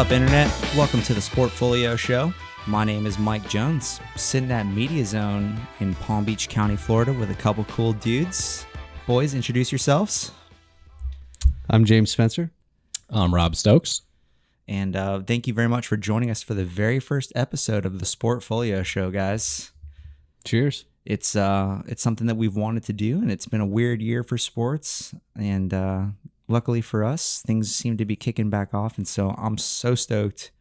up, Internet? Welcome to the Sport Folio show. My name is Mike Jones, sitting at Media Zone in Palm Beach County, Florida with a couple cool dudes. Boys, introduce yourselves. I'm James Spencer. I'm Rob Stokes. And thank you very much for joining us for the very first episode of the Sport Folio show, guys. Cheers. It's something that we've wanted to do, and it's been a weird year for sports. And luckily for us, things seem to be kicking back off. And so I'm so stoked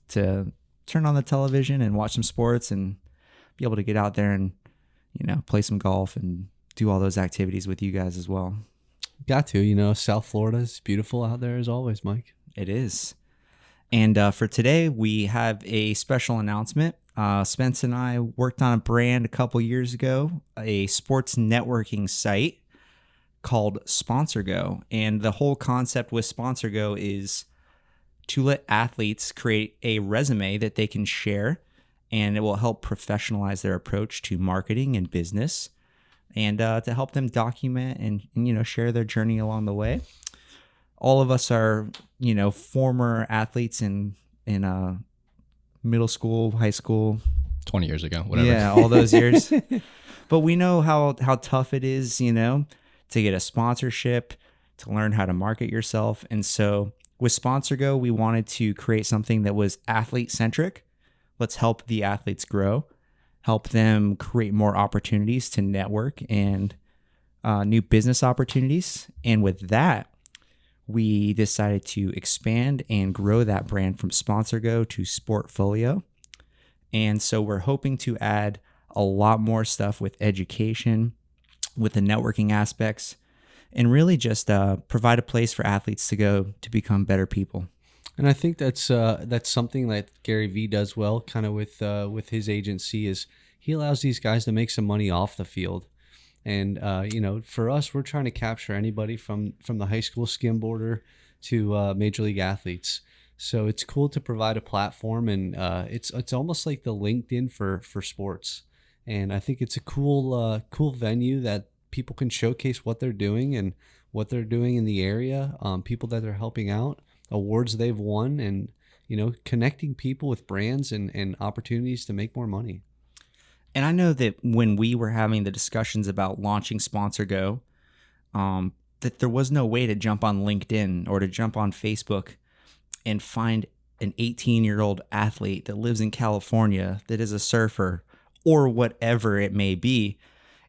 to turn on the television and watch some sports and be able to get out there and, play some golf and do all those activities with you guys as well. Got to, South Florida is beautiful out there as always, Mike. It is. And for today, we have a special announcement. Spence and I worked on a brand a couple years ago, a sports networking site called SponsorGo. And the whole concept with SponsorGo is to let athletes create a resume that they can share, and it will help professionalize their approach to marketing and business, and to help them document and share their journey along the way. All of us are, former athletes in middle school, high school. 20 years ago, whatever. Yeah, all those years. But we know how tough it is, to get a sponsorship, to learn how to market yourself. And so with SponsorGo, we wanted to create something that was athlete-centric. Let's help the athletes grow, help them create more opportunities to network and new business opportunities. And with that, we decided to expand and grow that brand from SponsorGo to Sport Folio. And so we're hoping to add a lot more stuff with education, with the networking aspects, and really just provide a place for athletes to go to become better people. And I think that's something that Gary Vee does well, kind of with his agency, is he allows these guys to make some money off the field. And for us, we're trying to capture anybody from the high school skimboarder to major league athletes. So it's cool to provide a platform, and it's almost like the LinkedIn for sports. And I think it's a cool venue that people can showcase what they're doing and what they're doing in the area, people that they're helping out, awards they've won, and connecting people with brands and opportunities to make more money. And I know that when we were having the discussions about launching SponsorGo, that there was no way to jump on LinkedIn or to jump on Facebook and find an 18-year-old athlete that lives in California that is a surfer or whatever it may be.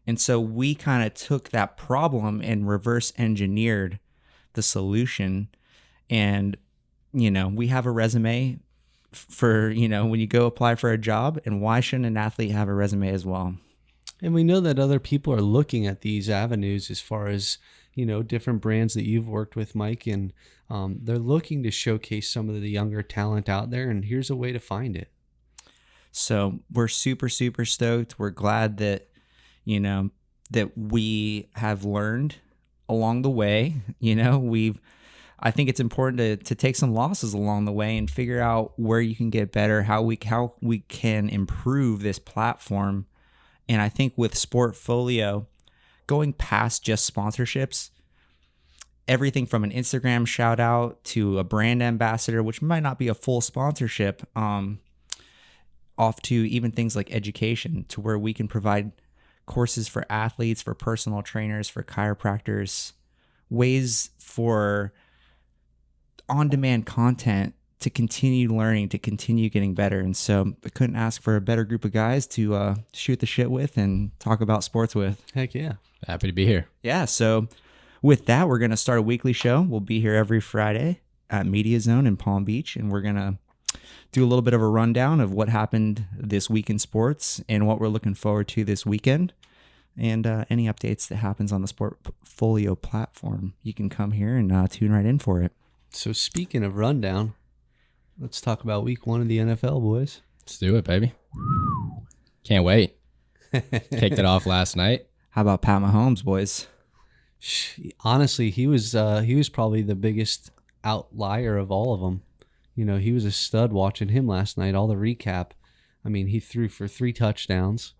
And so we kind of took that problem and reverse engineered the solution. And, we have a resume for, when you go apply for a job, and why shouldn't an athlete have a resume as well? And we know that other people are looking at these avenues as far as, different brands that you've worked with, Mike, and they're looking to showcase some of the younger talent out there, and here's a way to find it. So we're super, super stoked. We're glad that, that we have learned along the way. I think it's important to take some losses along the way and figure out where you can get better, how we can improve this platform. And I think with Sport Folio, going past just sponsorships, everything from an Instagram shout out to a brand ambassador, which might not be a full sponsorship, off to even things like education, to where we can provide courses for athletes, for personal trainers, for chiropractors, ways for on-demand content to continue learning, to continue getting better. And so I couldn't ask for a better group of guys to shoot the shit with and talk about sports with. Heck yeah. Happy to be here. Yeah, so with that, we're going to start a weekly show. We'll be here every Friday at Media Zone in Palm Beach, and we're going to do a little bit of a rundown of what happened this week in sports and what we're looking forward to this weekend, and any updates that happens on the Sport Folio platform. You can come here and tune right in for it. So speaking of rundown, let's talk about week 1 of the NFL, boys. Let's do it, baby. Can't wait. Kicked it off last night. How about Pat Mahomes, boys? Honestly, he was probably the biggest outlier of all of them. He was a stud watching him last night. All the recap. I mean, he threw for 3 touchdowns,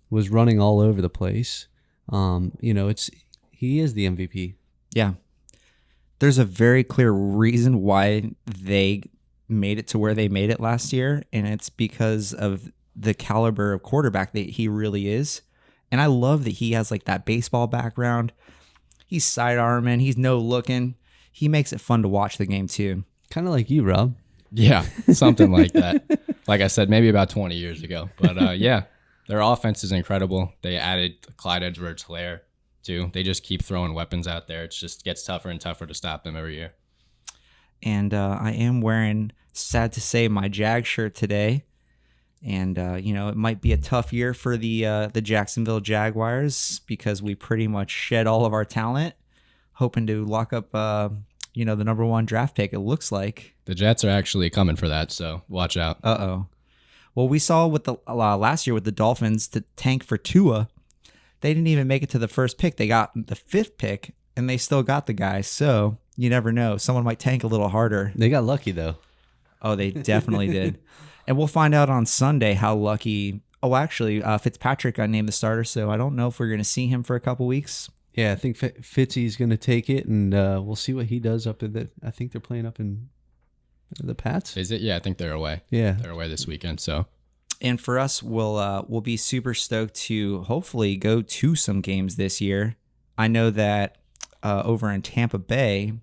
was running all over the place. He is the MVP. Yeah. There's a very clear reason why they made it to where they made it last year, and it's because of the caliber of quarterback that he really is. And I love that he has like that baseball background. He's sidearming. He's no looking. He makes it fun to watch the game too. Kind of like you, Rob. Yeah, something like that. Like I said, maybe about 20 years ago. But yeah, their offense is incredible. They added Clyde Edwards-Helaire too. They just keep throwing weapons out there. It just gets tougher and tougher to stop them every year. And I am wearing, sad to say, my Jag shirt today. And, it might be a tough year for the Jacksonville Jaguars because we pretty much shed all of our talent, hoping to lock up, the number 1 draft pick, it looks like. The Jets are actually coming for that, so watch out. Uh-oh. Well, we saw with the last year with the Dolphins to tank for Tua. They didn't even make it to the first pick. They got the 5th pick, and they still got the guy. So you never know. Someone might tank a little harder. They got lucky, though. Oh, they definitely did. And we'll find out on Sunday how lucky. Oh, actually, Fitzpatrick got named the starter, so I don't know if we're going to see him for a couple weeks. Yeah, I think Fitzy's going to take it, and we'll see what he does up in the. I think they're playing up in the Pats. Is it? Yeah, I think they're away. Yeah, they're away this weekend. So, and for us, we'll be super stoked to hopefully go to some games this year. I know that over in Tampa Bay,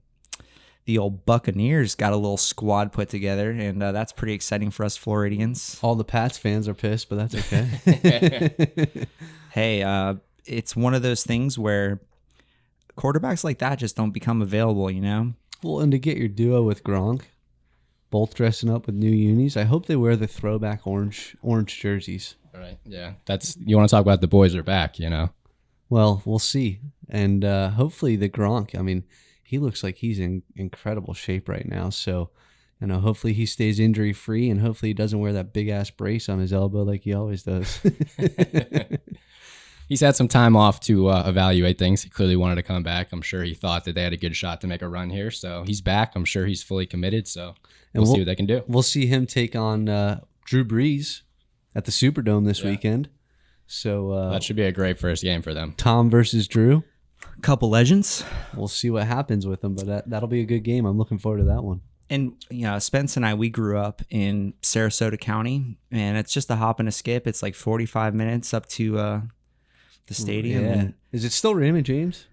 the old Buccaneers got a little squad put together, and that's pretty exciting for us Floridians. All the Pats fans are pissed, but that's okay. Hey, it's one of those things where quarterbacks like that just don't become available, Well, and to get your duo with Gronk, both dressing up with new unis, I hope they wear the throwback orange jerseys. All right, yeah, you want to talk about the boys are back, Well, we'll see, and hopefully the Gronk. I mean, he looks like he's in incredible shape right now. So, hopefully he stays injury free, and hopefully he doesn't wear that big ass brace on his elbow like he always does. He's had some time off to evaluate things. He clearly wanted to come back. I'm sure he thought that they had a good shot to make a run here. So he's back. I'm sure he's fully committed. So we'll see what they can do. We'll see him take on Drew Brees at the Superdome this weekend. So that should be a great first game for them. Tom versus Drew. Couple legends. We'll see what happens with them, but that'll be a good game. I'm looking forward to that one. And Spence and I, we grew up in Sarasota County, and it's just a hop and a skip. It's like 45 minutes up to the stadium. Yeah. And is it still Raymond James?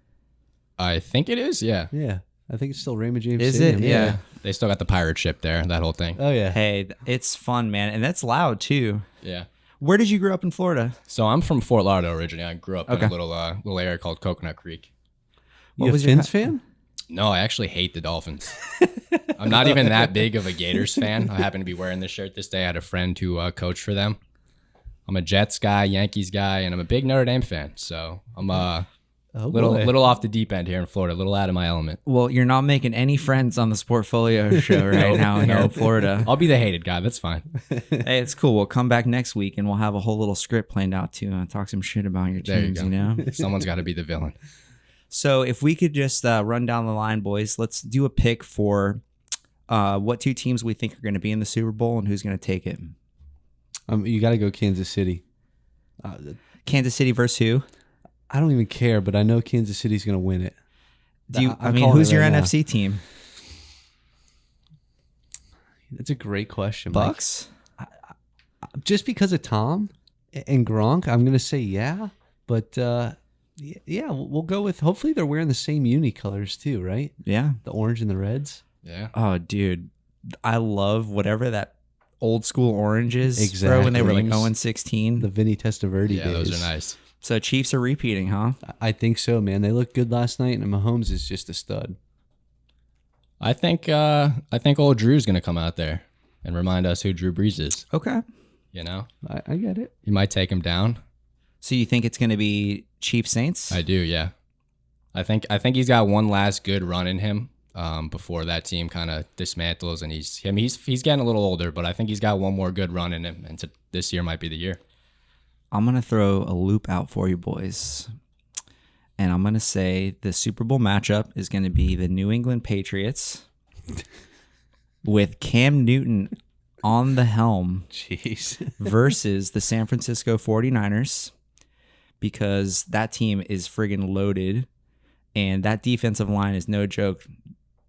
I think it is, yeah. Yeah, I think it's still Raymond James Is Stadium. it? Yeah. They still got the pirate ship there, that whole thing. Oh, yeah. Hey, it's fun, man. And that's loud, too. Yeah. Where did you grow up in Florida? So I'm from Fort Lauderdale originally. I grew up in Okay. a little area called Coconut Creek. You What a was your Fins fan? No, I actually hate the Dolphins. I'm not even that big of a Gators fan. I happen to be wearing this shirt this day. I had a friend who coached for them. I'm a Jets guy, Yankees guy, and I'm a big Notre Dame fan. So I'm little off the deep end here in Florida, a little out of my element. Well, you're not making any friends on the Sport Folio show right now here in Florida. I'll be the hated guy. That's fine. Hey, it's cool. We'll come back next week, and we'll have a whole little script planned out to talk some shit about your There teams, you go. know? Someone's got to be the villain. So if we could just run down the line, boys, let's do a pick for what 2 teams we think are going to be in the Super Bowl and who's going to take it. You got to go Kansas City. Kansas City versus who? I don't even care, but I know Kansas City's going to win it. Who's your NFC team? That's a great question. Bucks? Just because of Tom and Gronk, I'm going to say yeah. But yeah, we'll go with, hopefully they're wearing the same uni colors too, right? Yeah. The orange and the reds. Yeah. Oh, dude. I love whatever that old school orange is. Exactly. Bro, when they were like 0-16. The Vinny Testaverde Yeah, days. those are nice. So Chiefs are repeating, huh? I think so, man. They looked good last night, and Mahomes is just a stud. I think old Drew's going to come out there and remind us who Drew Brees is. Okay. I get it. He might take him down. So you think it's going to be Chiefs Saints? I do, yeah. I think he's got one last good run in him before that team kind of dismantles, and he's getting a little older, but I think he's got one more good run in him, and this year might be the year. I'm going to throw a loop out for you boys. And I'm going to say the Super Bowl matchup is going to be the New England Patriots with Cam Newton on the helm Jeez. versus the San Francisco 49ers, because that team is friggin' loaded and that defensive line is no joke.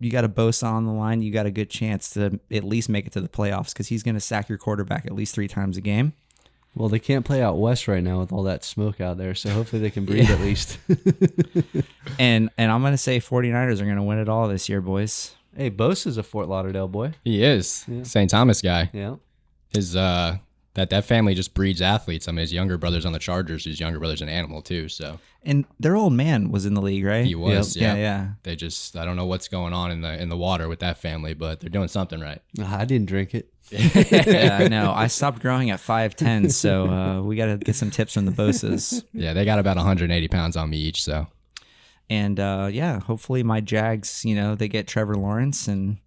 a Bosa on the line, you got a good chance to at least make it to the playoffs because he's going to sack your quarterback at least 3 times a game. Well, they can't play out west right now with all that smoke out there, so hopefully they can breathe at least. And I'm going to say 49ers are going to win it all this year, boys. Hey, Bosa's a Fort Lauderdale boy. He is. St. Thomas guy. Yeah. His that family just breeds athletes. I mean, his younger brother's on the Chargers. His younger brother's an animal too. So. And their old man was in the league, right? He was. Yep. Yeah. Yeah. They just, I don't know what's going on in the water with that family, but they're doing something right. I didn't drink it. Yeah, I know. I stopped growing at 5'10", so we got to get some tips from the Bosas. Yeah, they got about 180 pounds on me each. So. And hopefully my Jags, they get Trevor Lawrence and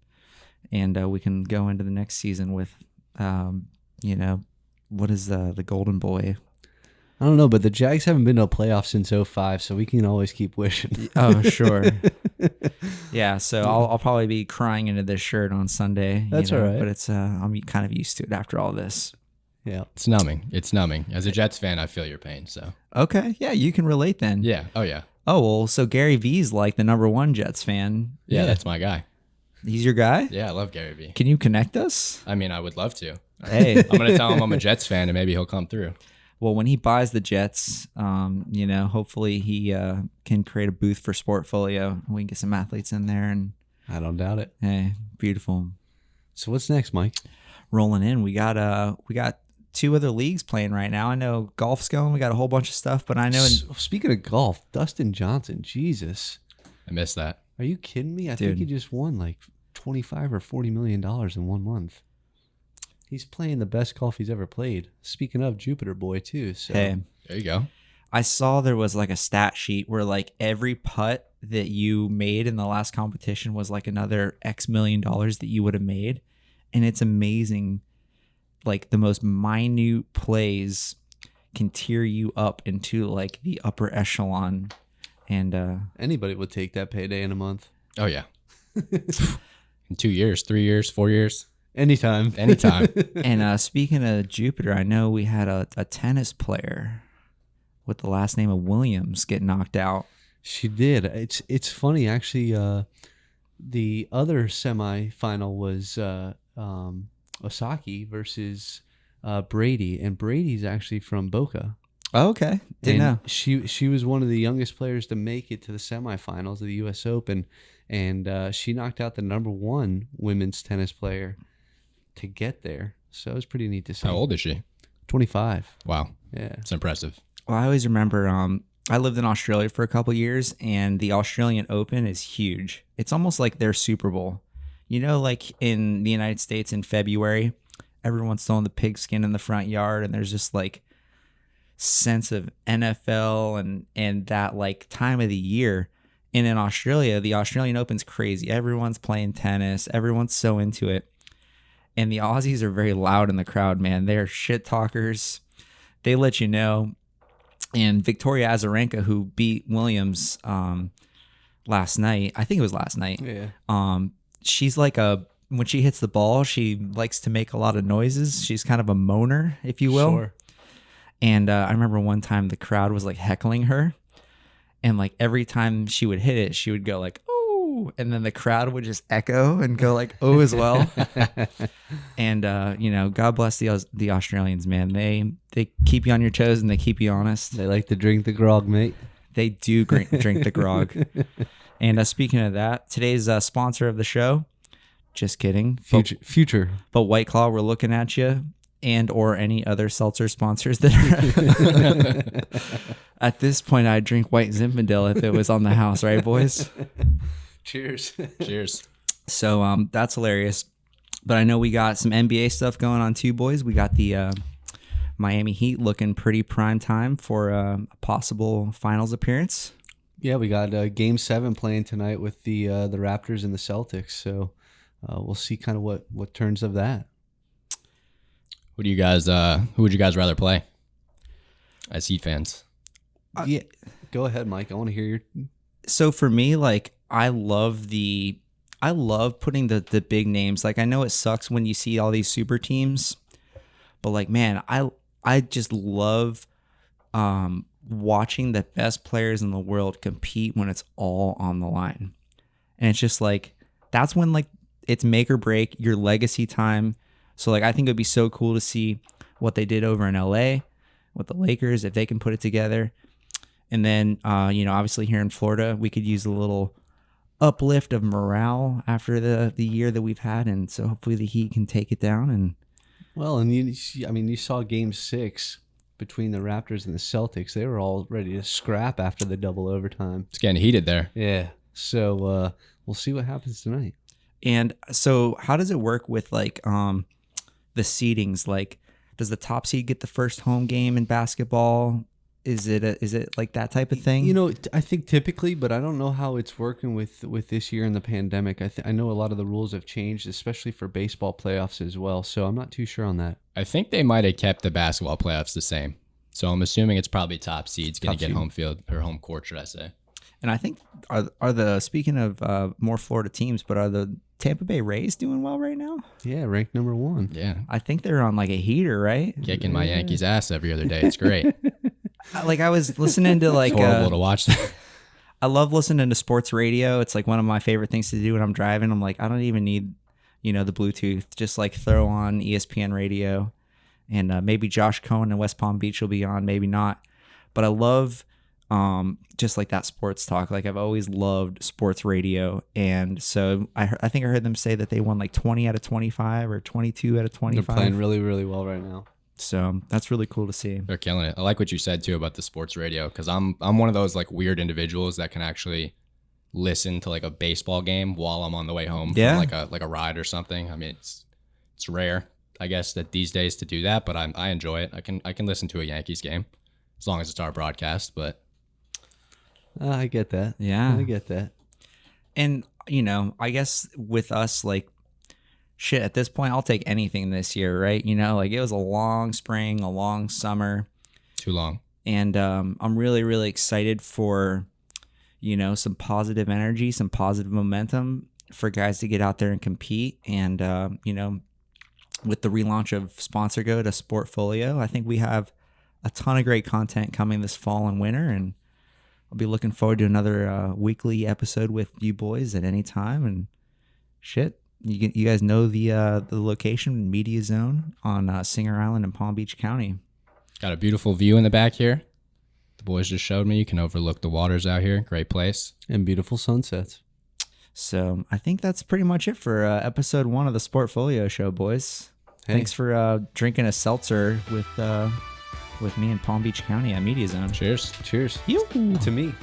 we can go into the next season with, what is the Golden Boy? I don't know, but the Jags haven't been to a playoff since 2005, so we can always keep wishing. Oh, sure. Yeah, so I'll probably be crying into this shirt on Sunday. That's all right. But it's I'm kind of used to it after all this. Yeah. It's numbing. It's numbing. As a Jets fan, I feel your pain. So. Okay, yeah, you can relate then. Yeah. Oh, yeah. Oh, well, so Gary V's like the #1 Jets fan. Yeah, that's my guy. He's your guy? Yeah, I love Gary V. Can you connect us? I mean, I would love to. Hey. I'm going to tell him I'm a Jets fan and maybe he'll come through. Well, when he buys the Jets, hopefully he can create a booth for Sport Folio. We can get some athletes in there, and I don't doubt it. hey, beautiful. So what's next, Mike? Rolling in, we got 2 other leagues playing right now. I know golf's going. We got a whole bunch of stuff, but I know. Speaking of golf, Dustin Johnson, Jesus, I missed that. are you kidding me? I Dude. think he just won like $25 or $40 million in 1 month. He's playing the best golf he's ever played. Speaking of Jupiter boy too. So. Hey, There you go. I saw there was like a stat sheet where like every putt that you made in the last competition was like another X million dollars that you would have made, and it's amazing. Like the most minute plays can tear you up into like the upper echelon, and Anybody would take that payday in a month. Oh, yeah. In 2 years, 3 years, 4 years, Anytime. anytime. and speaking of Jupiter, I know we had a tennis player with the last name of Williams get knocked out. She did. It's funny actually. The other semifinal was Osaki versus Brady, and Brady's actually from Boca. Oh, okay, didn't know. She was one of the youngest players to make it to the semifinals of the U.S. Open, and she knocked out the #1 women's tennis player to get there. So it was pretty neat to see. How old is she? 25. Wow. Yeah. It's impressive. Well, I always remember I lived in Australia for a couple years, and the Australian Open is huge. It's almost like their Super Bowl. Like in the United States in February, everyone's throwing the pigskin in the front yard, and there's just like sense of NFL and that like time of the year. And in Australia, the Australian Open's crazy. Everyone's playing tennis. Everyone's so into it. And the Aussies are very loud in the crowd, man. They're shit talkers. They let you know. And Victoria Azarenka, who beat Williams last night, I think it was last night. Yeah. She's like when she hits the ball, she likes to make a lot of noises. She's kind of a moaner, if you will. Sure. And I remember one time the crowd was like heckling her. And like every time she would hit it, she would go like, oh, and then the crowd would just echo and go like, oh, as well. And, God bless the Australians, man. They keep you on your toes and they keep you honest. They like to drink the grog, mate. They do drink the grog. And speaking of that, today's sponsor of the show, just kidding. Future. But White Claw, we're looking at you, and or any other seltzer sponsors that are. At this point, I'd drink White Zinfandel if it was on the house, right, boys? Cheers. Cheers. So that's hilarious. But I know we got some NBA stuff going on too, boys. We got the Miami Heat looking pretty prime time for a possible finals appearance. Yeah, we got Game 7 playing tonight with the Raptors and the Celtics. So we'll see kind of what turns of that. Who would you guys rather play as Heat fans? Yeah, go ahead, Mike. I want to hear your. So for me, like I love putting the big names. Like I know it sucks when you see all these super teams, but like man, I just love watching the best players in the world compete when it's all on the line. And it's just like that's when like it's make or break your legacy time. So like I think it'd be so cool to see what they did over in LA with the Lakers, if they can put it together. And then obviously here in Florida, we could use a little uplift of morale after the year that we've had, and so hopefully the Heat can take it down. And you saw Game 6 between the Raptors and the Celtics. They were all ready to scrap after the double overtime. It's getting heated there. Yeah. So we'll see what happens tonight. And so how does it work with like the seedings? Like, does the top seed get the first home game in basketball? Is it like that type of thing? I think typically, but I don't know how it's working with this year in the pandemic. I know a lot of the rules have changed, especially for baseball playoffs as well. So I'm not too sure on that. I think they might have kept the basketball playoffs the same. So I'm assuming it's probably top seeds going to get home field or home court, should I say? And I think speaking of more Florida teams, but are the Tampa Bay Rays doing well right now? Yeah, ranked number 1. Yeah, I think they're on like a heater, right? Kicking my Yankees ass every other day. It's great. Like I was listening to like It's horrible to watch that. I love listening to sports radio. It's like one of my favorite things to do when I'm driving. I'm like, I don't even need, the Bluetooth. Just like throw on ESPN radio, and maybe Josh Cohen in West Palm Beach will be on, maybe not. But I love just like that sports talk. Like I've always loved sports radio, and so I think I heard them say that they won like 20 out of 25 or 22 out of 25. They're playing really, really well right now. So that's really cool to see. They're killing it. I like what you said too about the sports radio, because I'm one of those like weird individuals that can actually listen to like a baseball game while I'm on the way home from like a ride or something. I mean, it's rare, I guess, that these days to do that, but I enjoy it. I can listen to a Yankees game as long as it's our broadcast. But I get that. Yeah, I get that. And I guess with us, like, shit, at this point, I'll take anything this year, right? Like it was a long spring, a long summer. Too long. And I'm really, really excited for, some positive energy, some positive momentum for guys to get out there and compete. And, with the relaunch of Sponsor Go to Sport Folio, I think we have a ton of great content coming this fall and winter. And I'll be looking forward to another weekly episode with you boys at any time. And shit. You guys know the location, Media Zone on Singer Island in Palm Beach County. Got a beautiful view in the back here. The boys just showed me. You can overlook the waters out here. Great place. And beautiful sunsets. So I think that's pretty much it for episode 1 of the Sport Folio Show, boys. Hey. Thanks for drinking a seltzer with me in Palm Beach County at Media Zone. Cheers. Cheers. You. To me.